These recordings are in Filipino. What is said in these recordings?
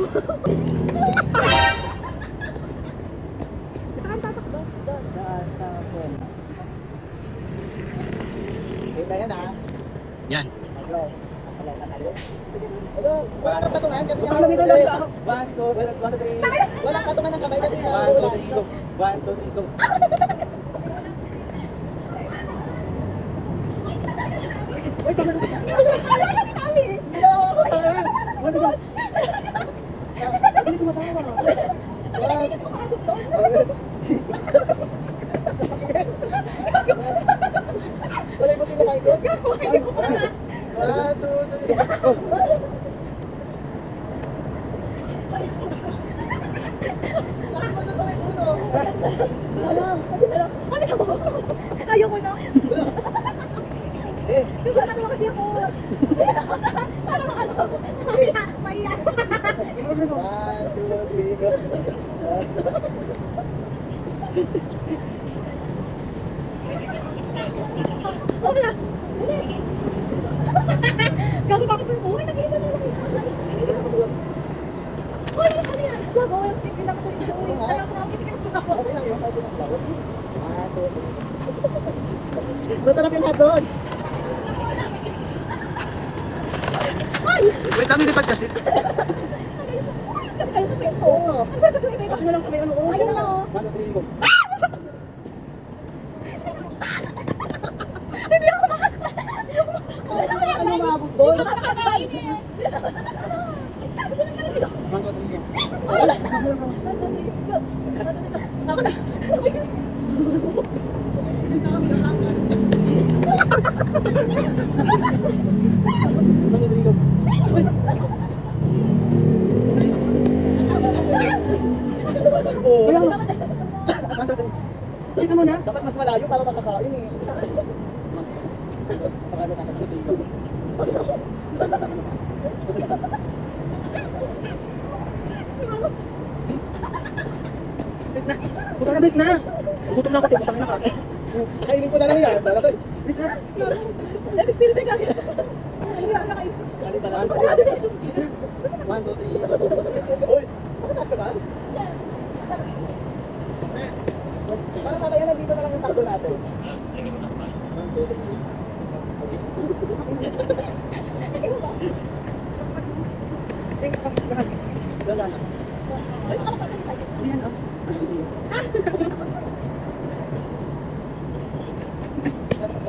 Saan tatakbo? Doon. Saan sa phone? Kita yan ha. Yan. Hello. Hello na tayo. Hello. Wala kang patungan kasi yung alam nito lang. 1, 2, 3. Walang patungan ng kamay kasi nauulan. 1, 2, 3, go. Uy, tama na. Kami! Ano ba? Hindi tumatawa. Wala mo tila kayo. Hindi ko pa nga. 1, 2, 3. Bakit mo ito may puno? Ano sa mo? Ayoko na. Eh, Diba naman kasi ako? Parang ano? Maiya. 1, 2, 3, go. Okay na. Gago bakit mo? Uy, nag-iiba na lang. Uy, ano yan? Gago, yung stick nila ko dito. Uy, ayaw sa mga kasi kaya ako. Okay lang yun, kahit yung flower. 1, 2, 3. Masarap yung hotdog. Wait lang, lipad kasi. Kasi kayo sa pesto. Oo. Ang gagawin mo iba. Bakit mo lang kami ano? Ayun na ako. 1, 2, 3, go. Hindi ako makakain. Ano maabot doon? Hindi ako makakain eh. 1, 2, 3, go. Wala. Ako na. Oo. Kaya nga. 1, 2, 3. Isa mo na. Dapat mas malayo para makakain eh. Paano nakakatuloy ko? Bis na. Puta na, bis na. Gutom na ako, tibutang na ka. Kainin ko na lang yan. Bis na. Epic film ka. Hindi ako nakain. Kanin pa lang. Ako na dito. 1, 2, 3. Uy, nakataas ka ba? Parang mamaya nandito na lang yung takbo natin. 1, 2, 3. Wala na. Uy, makalapag ka sa akin. Ayan, oh.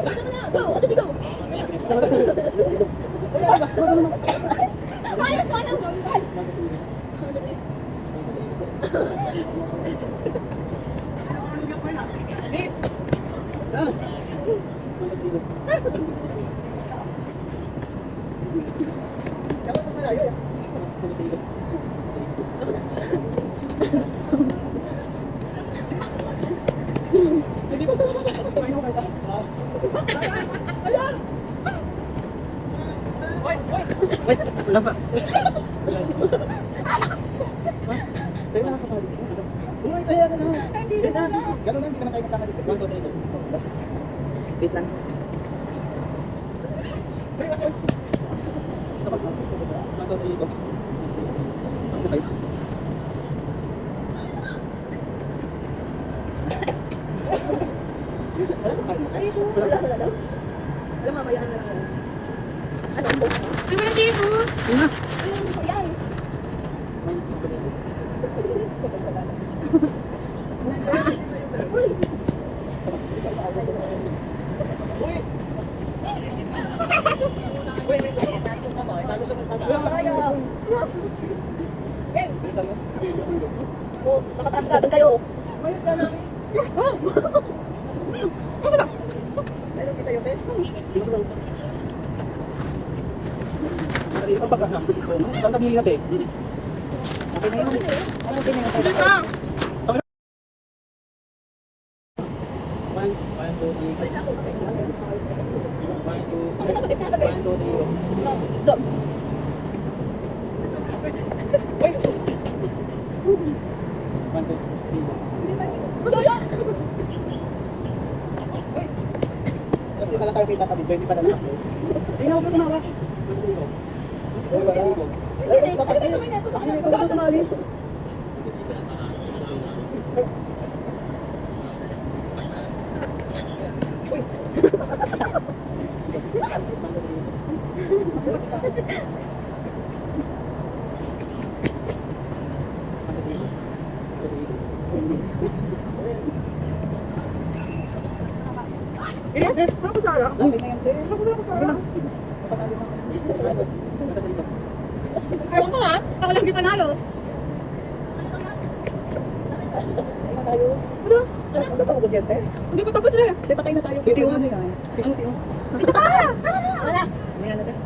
Gusto mo na. Go. Ano dito? Ayaw ko na. Miss! Ah! Dapat mas malayo. Hindi ba sa mga kumain mo kayo? Alam. Wait! Wait! Wala pa. Tayo na nakakabali. Uy, tayo na lang. Hindi na na. Gano'n na, hindi naman kayo magkakalit. 1, 2, 3. Wait lang. Wait, watch out. 1, 2, 3, go. Ano kayo? Wala pa kayo. Wala daw. Alam, mamaya na lang. Ano? Uy, walang tissue. Yun na. Ayun, yan. Uy! Uy! Uy, may sakit. Taas ka mo. Tago sa magkakaroon. Ayaw. Game. Bilisan mo. Oh, nakataas ka. Doon kayo. Mayroon ka lang. Oh! Meron kita yun, eh. Nakalimutan ang pagkakam. Parang nag-iingat eh. Okay na yun. Ano yung pinangat tayo? Ito. 1, 2, 3. 1, 2, 3. No, doon. Wait! 1, 2, 3. Doon. Wait! Kasi pala tayo kita sa video, hindi pala nakapload. Tingnan mo ka tumawa. Uy, wala ako. Ay, ay, ay, ay, ay, ay, ay, ay, ay, ay, ay, Ilis, Ed. Ano ba tayo? Okay na yan, Ed. Sige na. Ayaw ko ha? Ako lang di panalo. Patay na tayo. Ano? Ano ba ubos yan, Ed? Hindi pa tapos eh. Ed, patay na tayo. Titiyo. Ano yan? Ano, tiyo? Isa pa! Wala. Ano yan, Ed?